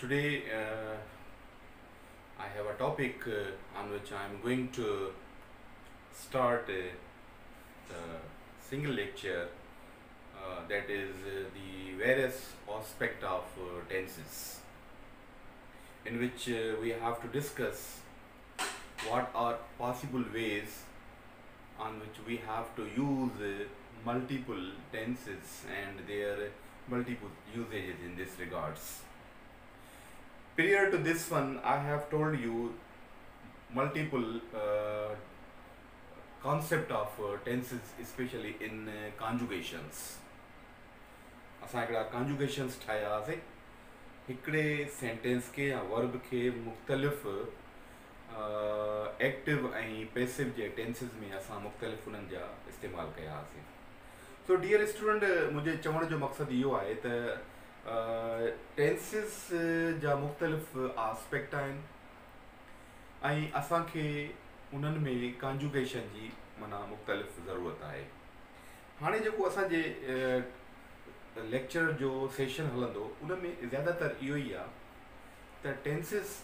Today I have a topic on which I am going to start the single lecture that is the various aspect of tenses, in which we have to discuss what are possible ways on which we have to use multiple tenses and their multiple usages in this regards. Prior to this one, I have told you multiple concept of tenses, especially in conjugations. असां हिकिड़ा conjugations ठाहियासीं हिकिड़े sentence के या verb के मुख़्तलिफ़ active ऐं passive जे tenses में असां मुख़्तलिफ़ उन्हनि जा इस्तेमालु कयासीं. सो डियर स्टूडेंट, मुंहिंजे चवण जो मक़सदु इहो आहे त टेंसिस जा मुख़्तलिफ़ आस्पेक्ट आहिनि ऐं असांखे उन्हनि में कॉन्जुगेशन जी माना मुख़्तलिफ़ ज़रूरत आहे. हाणे जेको असांजे लेक्चर जो सेशन हलंदो उन में ज़्यादातर इहो ई आहे त टेंसिस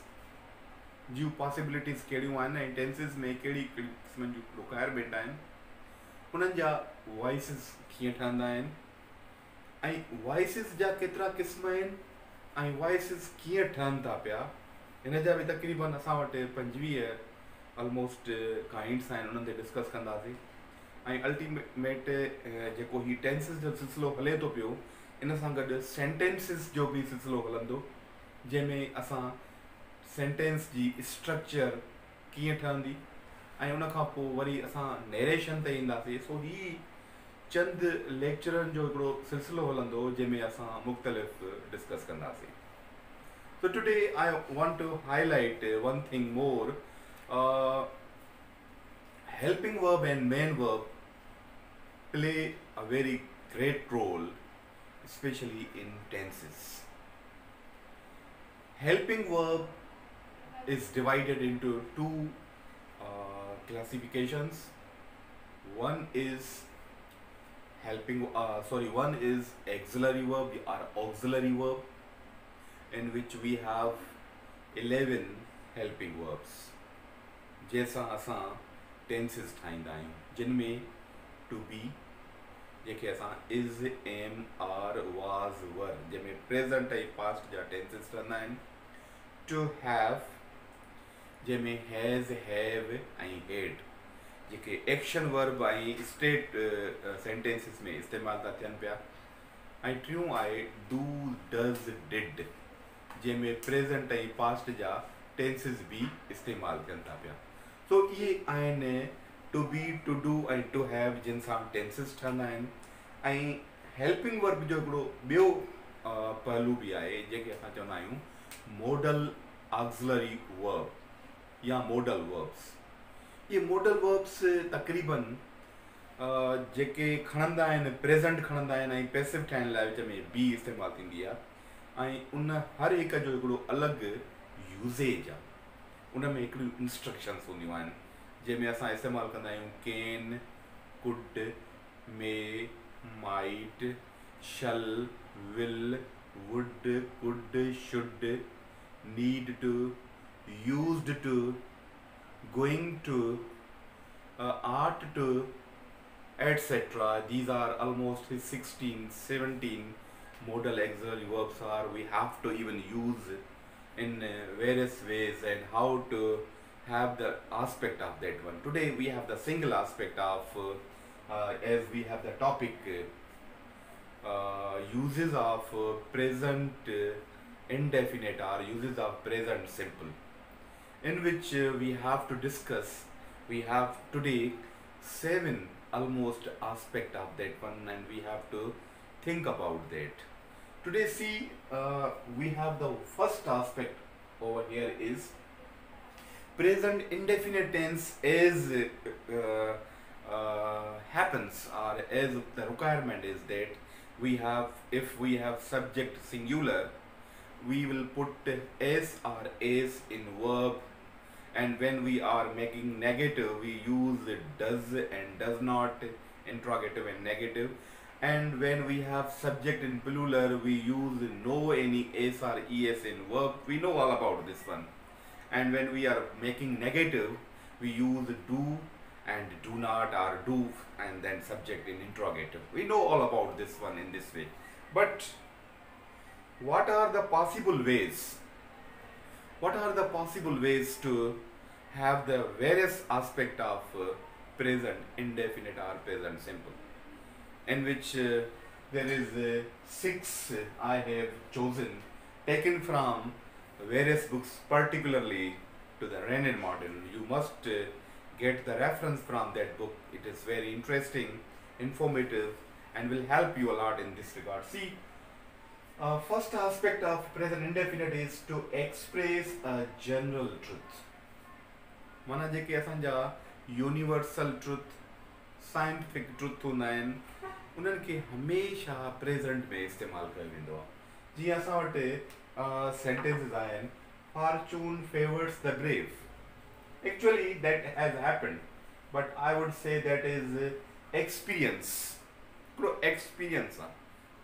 जूं पॉसिबिलिटीज़ कहिड़ियूं आहिनि ऐं टेंसिस में कहिड़ी कहिड़ी क़िस्मनि जूं रिक्वायरमेंट आहिनि, उन्हनि जा वॉइसिस कीअं ठहंदा आहिनि ऐं वॉइसिस जा केतिरा क़िस्म आहिनि ऐं वॉइसिस कीअं ठहनि था पिया. हिन जा बि तक़रीबन असां वटि 25 ऑलमोस्ट काइंड्स आहिनि, उन्हनि ते डिस्कस कंदासीं. ऐं अल्टीमेट जेको ही टेंसिस जो सिलसिलो हले थो पियो, इन सां गॾु सेंटेंसिस जो बि सिलसिलो हलंदो, जंहिंमें असां सेंटेंस जी स्ट्रक्चर कीअं ठहंदी ऐं उन खां पोइ वरी असां नरेशन ते ईंदासीं. सो ही चंद लेक्चरनि जो हिकिड़ो सिलसिलो हलंदो जंहिंमें असां मुख़्तलिफ़ डिस्कस कंदासीं. So today I want to highlight one thing more. Helping verb and main verb play a very great role, especially in tenses. Helping verb is divided into two classifications. One is one is auxiliary verb or auxiliary verb, in which we have 11 helping verbs. जैसा असां tenses ठाहींदा आहियूं, जिन में to be जेके असां is M R वाज़ वर जंहिंमें प्रेज़ेंट ऐं पास्ट जा टेंसिस रहंदा आहिनि. टू हैव जंहिंमें हैज़ हैव ऐं हेड जेके एक्शन वर्ब ऐं स्टेट सेंटेंसिस में इस्तेमालु था थियनि पिया. ऐं टियों आहे डू डज़ डिड जंहिंमें प्रेज़ेंट ऐं पास्ट जा टेंसिस बि इस्तेमालु थियनि था पिया. सो इहे आहिनि टू बी, टू डू ऐं टू हैव, जिन सां टेंसिस ठहंदा आहिनि. ऐं हेल्पिंग वर्ब जो हिकिड़ो ॿियो पहलू बि आहे जेके असां चवंदा आहियूं मोडल ऑक्सिलरी वर्ब या मोडल वर्ब्स. इहे मोडल वर्ब्स तक़रीबन जेके खणंदा आहिनि, प्रेज़ेंट खणंदा आहिनि ऐं पैसिव ठाहिण लाइ विच में बी इस्तेमालु थींदी आहे. ऐं उन हर हिक जो हिकिड़ो अलॻि यूज़ेज आहे, उन में हिकिड़ियूं इंस्ट्रक्शन्स हूंदियूं आहिनि जंहिंमें असां इस्तेमालु कंदा आहियूं can, could, may, might, shall, will, would, could, should, need to, used to, going to, ought to, etc. These are almost 16, 17 modal auxiliary verbs are we have to even use in various ways, and how to have the aspect of that one. Today we have the single aspect of as we have the topic uses of present indefinite or uses of present simple, in which we have to discuss. We have today 7 almost aspect of that one, and we have to think about that. Today see, we have the first aspect over here is present indefinite tense as happens, or as the requirement is that we have, if we have subject singular, we will put s or as in verb, and when we are making negative we use does and does not, interrogative and negative. And when we have subject in plural, we use no, any, s or es in verb. We know all about this one. And when we are making negative, we use do and do not or do and then subject in interrogative. We know all about this one in this way. But what are the possible ways? What are the possible ways to have the various aspect of present indefinite or present simple, in which there is 6 I have chosen, taken from various books, particularly to the Renan model. You must get the reference from that book. It is very interesting, informative, and will help you a lot in this regard. See, first aspect of present indefinite is to express a general truth. माना जेके असांजा universal truth, scientific truth हूंदा आहिनि, उन्हनि खे हमेशह present में इस्तेमालु कयो वेंदो आहे. जीअं असां वटि sentences आहिनि, fortune favors the brave. Actually that has happened, but I would say that is experience. Experience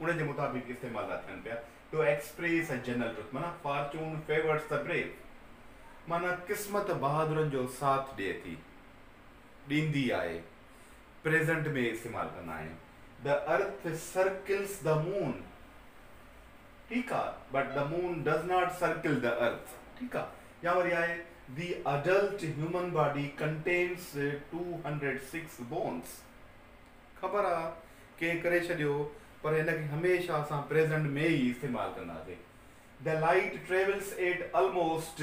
उन जे मुताबिक़ इस्तेमालु थियनि पिया. To express a general truth, माना fortune favors the brave, माना क़िस्मत बहादुरनि जो साथ ॾिए थी, ॾींदी आहे, प्रेज़ेंट में इस्तेमालु कंदा आहियूं. The earth circles the moon. ठीक आहे, but the moon does not circle the earth. ठीक आहे. या वरी आहे, the adult human body contains 206 bones. ख़बर आहे के करे छॾियो, पर हिनखे हमेशह असां प्रेज़ेंट में ई इस्तेमालु कंदासीं. The light travels at almost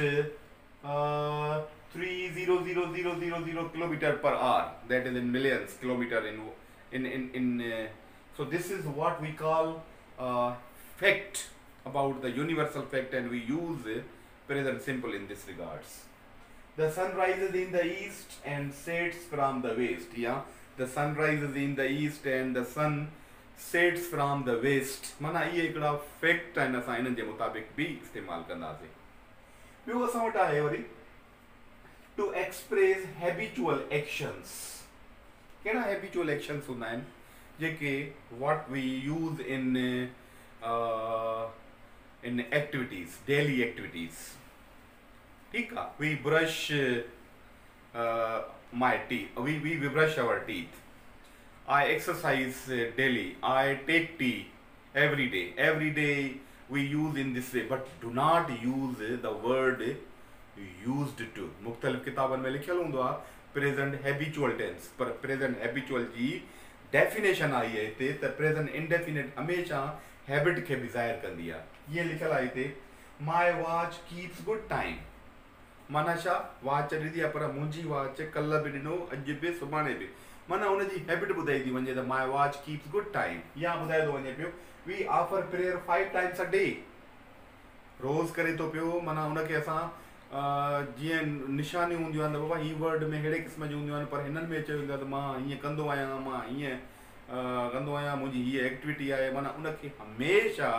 3,000,000 kilometer per hour. That is in millions kilometer in so this is what we call fact about the universal fact, and we use present simple in this regards. The sun rises in the east and sets from the west. Yeah, the sun rises in the east and the sun sets from the west. माना ये हिकिड़ा fact आहिनि, असां इन्हनि जे मुताबिक़ बि इस्तेमालु कंदासीं. ॿियो असां वटि आहे वरी टू एक्सप्रेस हैबिचुअल एक्शंस. कहिड़ा हैबिचुअल एक्शंस हूंदा आहिनि जेके what we use in activities, daily activities. ठीकु आहे. We brush my teeth, we brush our teeth. I exercise daily. I take tea every day. Every day we use in this way, but do not use the word used to. मुख्तलिफ किताबनि में लिखियल हूंदो आहे present habitual tense, पर present habitual जी definition आई आहे हिते त प्रेज़ेंट इंडेफिनिट हमेशह हैबिट खे बि ज़ाहिर कंदी आहे. ईअं लिखियल आहे हिते, my watch keeps good time. माना छा, वॉच ॾिनी आहे पर मुंहिंजी वॉच कल्ह बि ॾिनो, अॼु बि, सुभाणे बि. माना उनजी हैबिट ॿुधाई थी वञे त my watch keeps good time. या ॿुधाए थो वञे पियो, we offer prayer 5 times a day. रोज़ करे थो पियो. माना उनखे असां जीअं निशानियूं हूंदियूं आहिनि त बाबा ही वर्ड में अहिड़े क़िस्म जूं हूंदियूं आहिनि, पर हिननि में चयो वेंदो आहे त मां हीअं कंदो आहियां, मां हीअं कंदो आहियां, मुंहिंजी हीअ एक्टिविटी आहे. माना उनखे हमेशह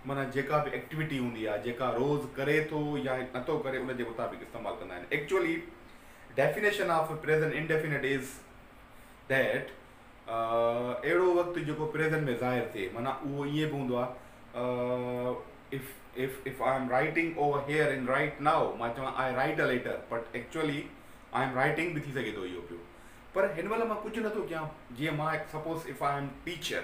माना जेका बि एक्टिविटी हूंदी आहे, जेका रोज़ करे थो या नथो करे, उनजे मुताबिक़ इस्तेमालु कंदा आहिनि. Actually definition of present indefinite is that अहिड़ो वक़्तु जेको प्रेज़ेंट में ज़ाहिर थिए. माना उहो ईअं बि हूंदो आहे, if I am writing over here in right now, मां चवां I write a letter, but actually I am writing बि थी सघे थो इहो पियो, पर हिन महिल मां कुझु नथो कयां. जीअं मां suppose if I am teacher,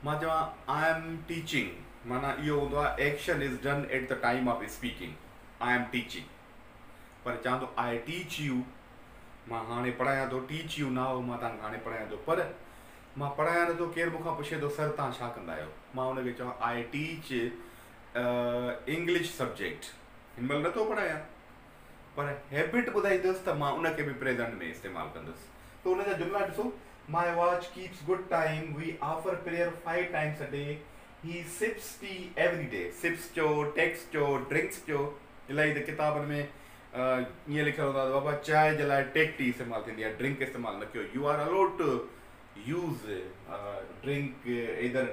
मां चवां आई एम टीचिंग, माना इहो हूंदो आहे action is done at the time of speaking. I am teaching, पर चवां थो आई टीच यू, मां हाणे पढ़ायां थो. टीच यू नाउ, मां तव्हांखे हाणे पढ़ायां थो, पर मां पढ़ायां नथो. केरु मूंखां पुछे थो सर तव्हां छा कंदा आहियो, मां हुनखे चवां आई टीच इंग्लिश सब्जेक्ट. हिन महिल नथो पढ़ायां, पर हैबिट ॿुधाईंदुसि त मां उनखे बि प्रेज़ेंट में इस्तेमालु कंदुसि. त उनजा जुमिला ॾिसो, my watch keeps good time, we offer prayer 5 times a day, he sips tea every day. Sips चयो, टेक्स चयो, ड्रिंक्स चयो. इलाही त किताबनि में ईअं लिखियलु हूंदो आहे त बाबा चांहि जे लाइ टेक टी इस्तेमालु थींदी आहे, ड्रिंक इस्तेमालु न कयो. You are allowed to use either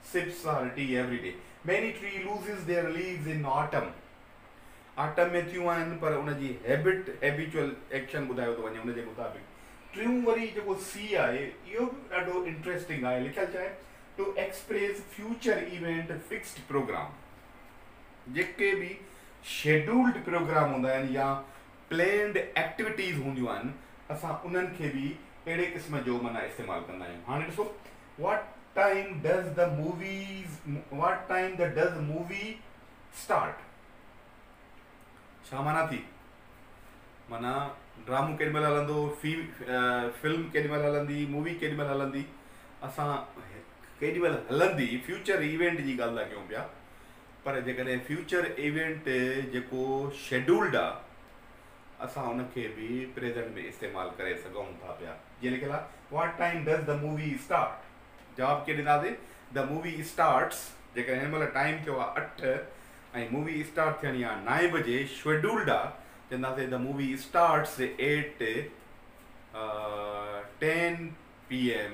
sips or tea every day. Many tree loses their leaves in autumn. Autumn में थियूं आहिनि, पर उनजी हैबिचुअल एक्शन ॿुधायो थो वञे उनजे मुताबिक़. टियों वरी जेको सी आहे इहो बि ॾाढो इंट्रेस्टिंग आहे, लिखियलु छा आहे, to express future event fixed programme. जेके बि शेड्यूल्ड प्रोग्राम हूंदा आहिनि या प्लेन्ड एक्टिविटीज़ हूंदियूं आहिनि, असां उन्हनि खे बि अहिड़े क़िस्म जो माना इस्तेमालु कंदा आहियूं। हाणे ॾिसो, what time does the movie start? छा माना थी? माना ड्रामो केॾी महिल हलंदो, फिल्म केॾी महिल हलंदी, मूवी केॾी महिल हलंदी, असां केॾी महिल हलंदी फ्यूचर इवेंट जी ॻाल्हि था कयूं पिया। पर जेकॾहिं फ्यूचर इवेंट जेको शेड्यूल्ड आहे, असां उनखे बि प्रेज़ेंट में इस्तेमालु करे सघूं था पिया। जीअं लिखियलु आहे, what time does the movie start? जवाबु कीअं ॾींदासीं? द मूवी स्टार्ट्स, जेकॾहिं हिन महिल टाइम थियो आहे 8 ऐं मूवी स्टार्ट थियणी आहे 9 बजे, शेड्यूल्ड आहे, चवंदासीं the movie starts at 10 PM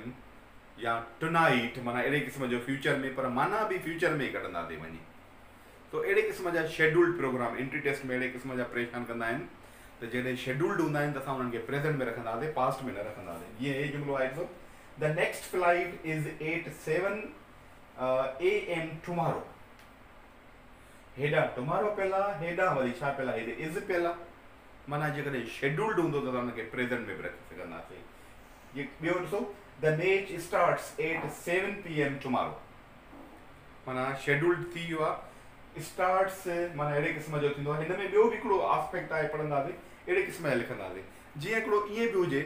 या टुनाइट, माना अहिड़े क़िस्म जो फ्यूचर में, पर माना बि फ्यूचर में ई कढंदासीं वञी। तो अहिड़े क़िस्म जा शेड्यूल्ड प्रोग्राम इंट्री टेस्ट में अहिड़े क़िस्म जा परेशान कंदा आहिनि, त जॾहिं शेड्यूल्ड हूंदा आहिनि त असां उन्हनि खे प्रेज़ेंट में रखंदासीं, पास्ट में न रखंदासीं। जीअं हे जुमिलो आहे, ॾिसो, the next flight is at 7 AM tomorrow. हेॾां टुमारो पियल आहे, हेॾां वरी छा पियल आहे, हेॾे इज़ पियल आहे, माना जेकॾहिं शेड्यूल्ड हूंदो त असां हुनखे प्रेज़ेंट में बि रखी सघंदासीं। ॿियो ॾिसो, the match starts at 7 PM tomorrow, माना शेड्यूल्ड थी वियो आहे। स्टार्ट्स माना अहिड़े क़िस्म जो थींदो आहे। हिन में ॿियो बि हिकिड़ो आस्पेक्ट आहे, पढ़ंदासीं, अहिड़े क़िस्म जा लिखंदासीं। जीअं हिकिड़ो ईअं बि हुजे,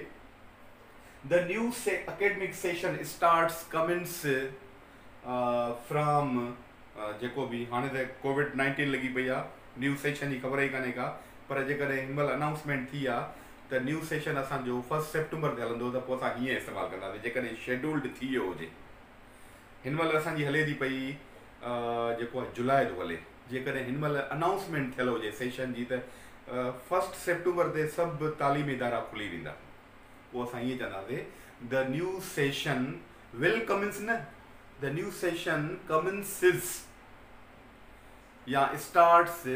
the new academic session starts commences from, जेको बि हाणे त कोविड-19 लॻी पई आहे, न्यू सेशन जी ख़बर ई कान्हे का, पर जेकॾहिं हिन महिल अनाउंसमेंट थी आहे त न्यू सेशन असांजो 1 सेप्टेम्बर ते हलंदो, त पोइ असां हीअं इस्तेमालु कंदासीं जेकॾहिं शेड्यूल्ड थी वियो हुजे। हिन महिल असांजी हले थी पई जेको आहे जुलाई थो हले, जेकॾहिं हिन महिल अनाउंसमेंट थियल हुजे सेशन जी, त 1 सेप्टेम्बर ते सभु तालीमी इदारा खुली वेंदा, पोइ असां ईअं चवंदासीं, the new session will commence, न द न्यू सेशन कमेंसिस या स्टार्ट्स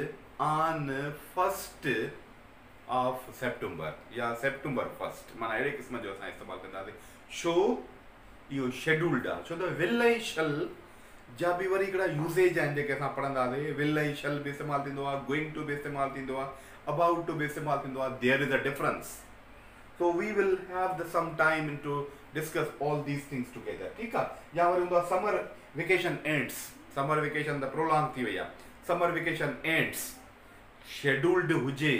ऑन 1 सेप्टेम्बर या सेप्टेम्बर 1, माना अहिड़े क़िस्म जो असां इस्तेमालु कंदासीं। छो इहो शेड्यूल्ड आहे, छो त विल ऐं शल जा बि वरी हिकिड़ा यूसेज आहिनि जेके असां पढ़ंदासीं। विल ऐं शल बि इस्तेमालु थींदो आहे, गोइंग टू बि इस्तेमालु थींदो आहे, अबाउट टू बि इस्तेमालु थींदो आहे। There is a difference, so we will have the some time to discuss all these things together, ठीकु आहे। या वरी हूंदो आहे summer vacation ends, summer vacation त प्रोलॉन्ग थी वई आहे, समर वेकेशन एंड्स शेड्यूल्ड हुजे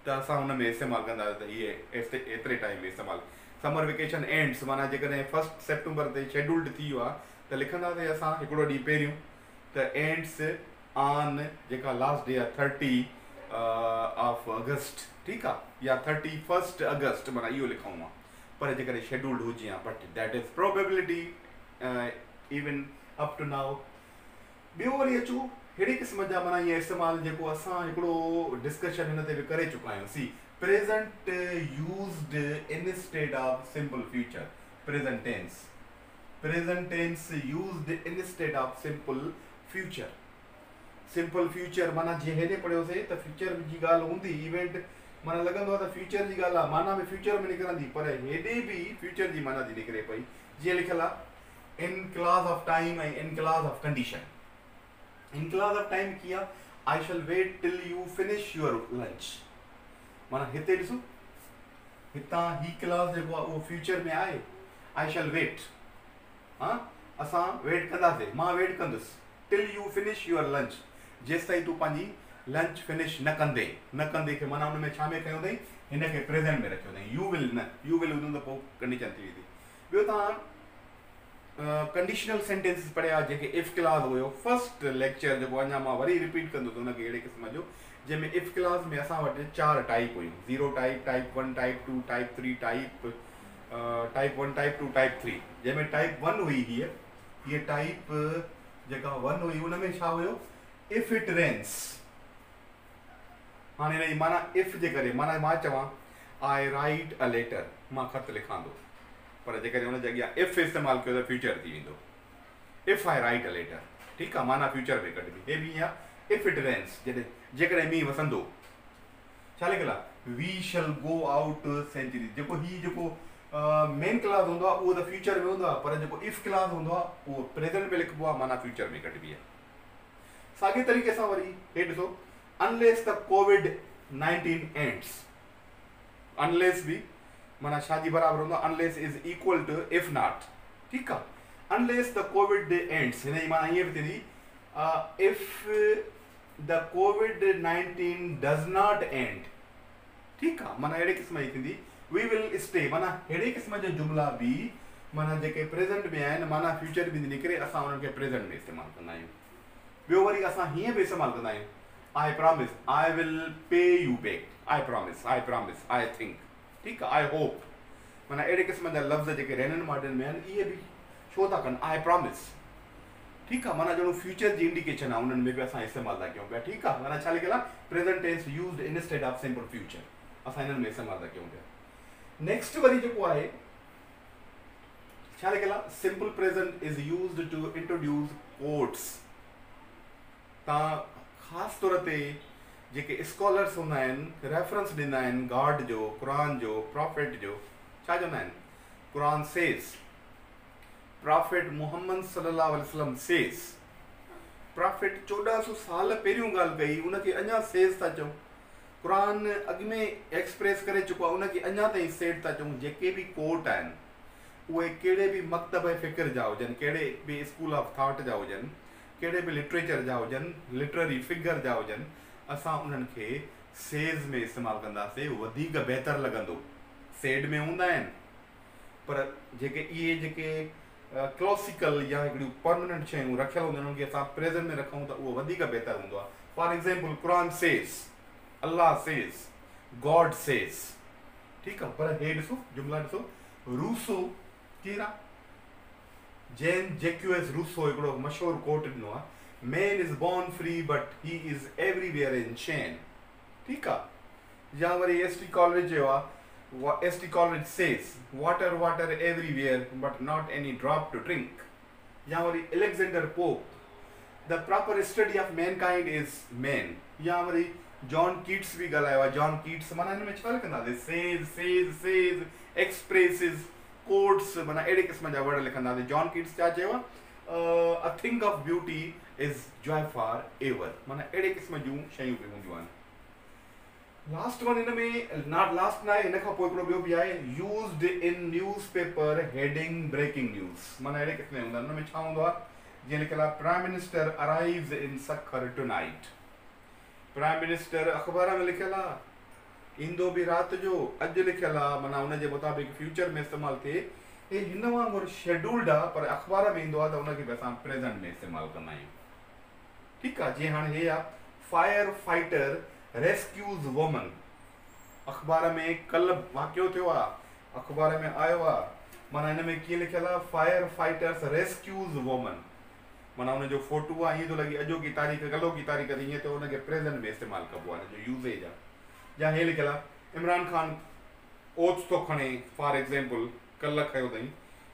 त असां हुन में इस्तेमालु कंदासीं, त इहे एतिरे टाइम में इस्तेमालु। समर वेकेशन एंड्स माना जेकॾहिं 1 सेप्टेम्बर ते शेड्यूल्ड थी वियो आहे, त लिखंदासीं असां हिकिड़ो ॾींहुं पहिरियों, त एंड्स ऑन जेका लास्ट डे आहे 30 अगस्त, ठीकु आहे, या 31 अगस्त, माना इहो लिखूं आहे। पर जेकॾहिं शेड्यूल्ड हुजे हा, but that is probability even up to now. ॿियो वरी अचूं अहिड़े क़िस्म जा माना इहे इस्तेमालु जेको असां हिकिड़ो डिस्कशन हिन ते बि करे चुका आहियूं। C present used instead of simple future, present tense, present tense used instead of simple future. Simple future माना जीअं हेॾे पढ़ियोसीं त फ्यूचर जी ॻाल्हि हूंदी, इवेंट माना लॻंदो आहे त फ्यूचर जी ॻाल्हि आहे, माना बि फ्यूचर में निकिरंदी, पर हेॾे बि फ्यूचर जी माना थी निकिरे पई। जीअं लिखियलु आहे, इन क्लास ऑफ टाइम ऐं in class of condition. In class of time कीअं आहे, I shall wait till you finish your lunch, माना हिते ॾिसो, हितां ही क्लास जेको आहे उहो फ्यूचर में आहे, आई शैल वेट, हा असां वेट कंदासीं, मां वेट कंदुसि, till you finish your lunch, जेसि ताईं तूं पंहिंजी लंच फिनिश न कंदे खे माना हुन में छा में कयो अथई, हिन खे प्रेज़ेंट में रखियो अथई। यू विल न, यू विल हूंदो त पोइ कंडीशन थी वेंदी। ॿियो तव्हां कंडीशनल सेंटेंसिस पढ़िया जेके इफ क्लास हुयो, फर्स्ट लेक्चर जेको अञा मां वरी रिपीट कंदुसि हुनखे अहिड़े क़िस्म जो, जंहिंमें इफ क्लास में असां वटि 4 टाइप हुयूं, 0 type, type 1, type 2, type 3, type 1, type 2, type 3। जंहिंमें टाइप 1 हुई हीअ टाइप जेका 1 हुई, हुन में छा हुयो, इफ इट रेन्स। हाणे हिन जी माना इफ जे करे, माना मां चवां आई राइट अ लेटर, मां ख़त लिखां थो, पर जेकॾहिं हुन जे अॻियां इफ इस्तेमालु कयो त फ्यूचर थी वेंदो। If I write a letter, ठीकु आहे, माना फ्यूचर में कढबी। हे बि ईअं आहे, इफ इट रेन्स, जेकॾहिं मींहुं वसंदो, छा लिखियलु आहे, we shall go out century. जेको ही जेको मेन क्लास हूंदो आहे उहो त फ्यूचर में हूंदो आहे, पर जेको इफ क्लास हूंदो आहे उहो प्रेज़ेंट में लिखिबो आहे, माना फ्यूचर में कढिबी आहे। साॻे तरीक़े सां वरी हे ॾिसो, अनलेस द कोविड-19 एंड्स, अनलेस बि माना शादी बराबरि हूंदो आहे, unless is equal to if not, ठीकु आहे। अनलेस द कोविड एंड्स, हिन जी माना ईअं बि थींदी, if the covid does not and, ठीकु आहे, माना अहिड़े क़िस्म जी थींदी। वी विल स्टे, माना अहिड़े क़िस्म जो जुमला बि माना जेके प्रेज़ेंट में आहिनि माना फ्यूचर में निकिरे, असां उन्हनि खे प्रेज़ेंट में इस्तेमालु कंदा आहियूं। ॿियो वरी असां हीअं बि इस्तेमालु कंदा आहियूं, I promise, I will pay U back, I promise, I think, ठीकु आहे, आई होप, माना अहिड़े क़िस्म जा लफ़्ज़ जेके रहननि माडनि में आहिनि इहे बि छो था कनि, आई प्रॉमिस, ठीकु आहे, माना ॼणो फ्यूचर जी इंडिकेशन आहे, उन्हनि में बि असां इस्तेमालु था कयूं पिया, ठीकु आहे, माना छा लिखियल आहे, present tense used instead of simple future, असां हिननि में इस्तेमालु था कयूं पिया। नेक्स्ट वरी जेको आहे छा लिखियल आहे, simple present is used to introduce quotes. तव्हां ख़ासि तौर ते जेके स्कॉलर्स हूंदा आहिनि रेफरेंस ॾींदा आहिनि गॉड जो, क़ुरान जो, प्रॉफिट जो, छा चवंदा आहिनि, क़ुरान सेज़, प्रॉफिट मुहम्मद सल्लल्लाहु अलैहि वसल्लम सेज़, प्रॉफिट 1400 साल पहिरियों ॻाल्हि कई, उनखे अञा सेज़ था चऊं, क़ुरान अॻु में एक्सप्रेस करे चुको आहे, उनखे अञा ताईं सेड था चऊं। जेके बि कोट आहिनि उहे कहिड़े बि मकतब फ़िक्र जा हुजनि, कहिड़े बि स्कूल ऑफ थॉट जा हुजनि, कहिड़े बि लिटरेचर जा हुजनि, लिटरेरी फिगर जा हुजनि, असां उन्हनि खे सेज़ में इस्तेमालु कंदासीं, वधीक बहितरु लॻंदो। सेड में हूंदा आहिनि, पर जेके इहे जेके क्लासिकल या हिकिड़ियूं परमानेंट शयूं रखियल हूंदियूं आहिनि उनखे असां प्रेज़ेंट में रखूं त उहो वधीक बहितरु हूंदो आहे। For example, Quran says, Allah says, God says, ठीकु आहे। पर हे ॾिसो जुमला ॾिसो, रूसो केरु आहे, जैन जेक्यूएस रूसो हिकिड़ो मशहूरु कोट ॾिनो आहे, man is born free but he is everywhere in chain, ठीकु आहे। या वरी एस.टी. कॉलरेज जो आहे, S T. Coleridge says, water water everywhere but not any drop to drink. या वरी Alexander Pope, the proper study of mankind is man. या वरी जॉन कीट्स बि ॻाल्हायो आहे, जॉन कीट्स, माना हिन में छा लिखंदासीं, सेज़ एक्सप्रेसिस, कोट्स, माना अहिड़े क़िस्म जा वर्ड लिखंदासीं। जॉन कीट्स छा चयो आहे, a thing of beauty is Joy for ever, माना अहिड़े क़िस्म जूं शयूं बि हूंदियूं आहिनि। लास्ट वन हिन में, नॉट लास्ट न आहे, हिन खां पोइ हिकिड़ो ॿियो बि आहे, used in newspaper heading breaking news, माना अहिड़े क़िस्म हूंदा आहिनि। हुन में छा हूंदो आहे, जीअं लिखियल आहे, प्राइम मिनिस्टर अराइव्स इन सखर टुनाइट, प्राइम मिनिस्टर अख़बार में लिखियल आहे, ईंदो बि राति जो, अॼु लिखियल आहे, माना हुनजे मुताबिक़ फ्यूचर में इस्तेमालु थिए। हे हिन वांगुरु शेड्यूल्ड आहे, पर अख़बार में ईंदो आहे त उनखे बि असां प्रेज़ेंट में इस्तेमालु कंदा आहियूं, ठीकु आहे। जीअं हाणे हे आहे, फायर फाइटर रेस्क्यूज़ वुमन, अख़बार में कल्ह वाक़ियो थियो आहे, अख़बार में आयो आहे, माना हिन में कीअं लिखियल आहे, फायर फाइटर्स रेस्क्यूज़ वुमन, माना हुनजो फोटो आहे, ईअं थो लॻे अॼो की तारीख़, कल्हो की तारीख़ ते, ईअं त हुनखे प्रेज़ेंट में इस्तेमालु कबो आहे, हिनजो यूज़ेज आहे। या हे लिखियल आहे, इमरान खान ओथ थो खणे, फॉर एग्ज़ाम्पल कल्ह खयो अथई,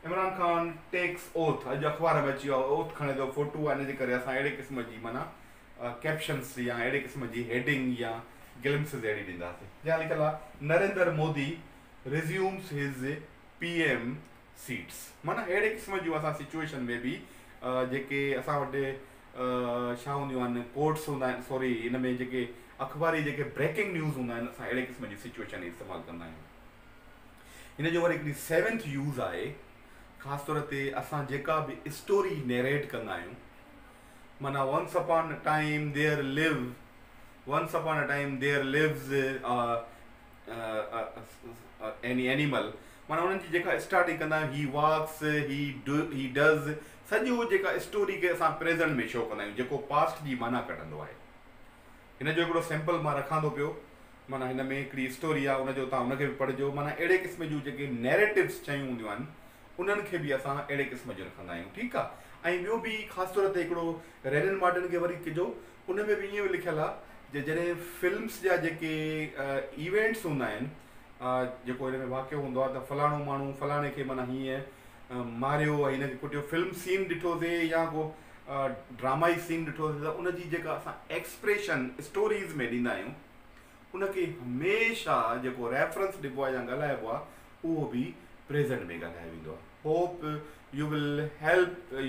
इमरान खान टेक्स ओथ, अॼु अख़बार में अची वियो आहे, ओथ खणे थो, फोटो आहे, हिनजे करे असां अहिड़े क़िस्म जी माना कैप्शन्स या अहिड़े क़िस्म जी हेडिंग या ग्लिम्सिस अहिड़ी ॾींदासीं। या लिखियल आहे, नरेंद्र मोदी रिज़्यूम्स हिज PM सीट्स, माना अहिड़े क़िस्म जूं असां सिचुएशन में बि जेके असां वटि छा हूंदियूं आहिनि, कोट्स हूंदा आहिनि, सॉरी हिन में जेके अख़बारी जेके ब्रेकिंग न्यूज़ हूंदा आहिनि, असां अहिड़े क़िस्म जी सिचुएशन इस्तेमालु कंदा आहियूं। हिन जो वरी हिकिड़ी 7th यूज़ आहे, ख़ासि तौर ते असां जेका बि स्टोरी नरेट कंदा आहियूं, माना once upon a time there lives any animal, माना उन्हनि जी जेका स्टार्टिंग कंदा आहियूं, ही वॉक्स, ही डज़, सॼो जेका स्टोरी खे असां प्रेज़ेंट में शो कंदा आहियूं, जेको पास्ट जी माना कढंदो आहे। हिन जो हिकिड़ो सैंपल मां रखां थो पियो, माना हिन में हिकिड़ी स्टोरी आहे, उनजो तव्हां उनखे बि पढ़िजो। माना अहिड़े क़िस्म जूं जेके नैरेटिव्स शयूं हूंदियूं आहिनि उन्हनि खे बि असां अहिड़े क़िस्म जो रखंदा आहियूं, ठीकु आहे। ऐं ॿियो बि ख़ासि तौर ते हिकिड़ो रेनन मार्टिन खे वरी कजो, उन में बि ईअं लिखियल आहे, जॾहिं फिल्म्स जा जेके इवेंट्स हूंदा आहिनि, जेको हिन में वाक़ियो हूंदो आहे त फलाणो माण्हू फलाणे खे माना हीअं मारियो ऐं हिनखे कुटियो, फिल्म सीन ॾिठोसीं या को ड्रामाई सीन ॾिठोसीं, त उनजी जेका असां एक्सप्रेशन स्टोरीज़ में ॾींदा आहियूं, उनखे हमेशा जेको रेफरेंस ॾिबो आहे या ॻाल्हाइबो आहे उहो बि प्रेज़ेंट में ॻाल्हायो वेंदो आहे. Hope you will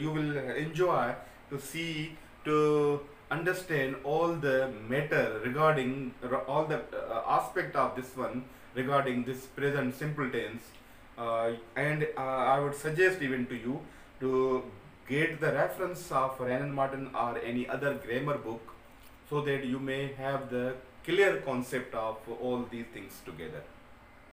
you will enjoy to see, to understand all the matter regarding all the aspect of this one regarding this present simple tense, and I would suggest even to you to get the reference of Ryan Martin or any other grammar book, so that you may have the clear concept of all these things together.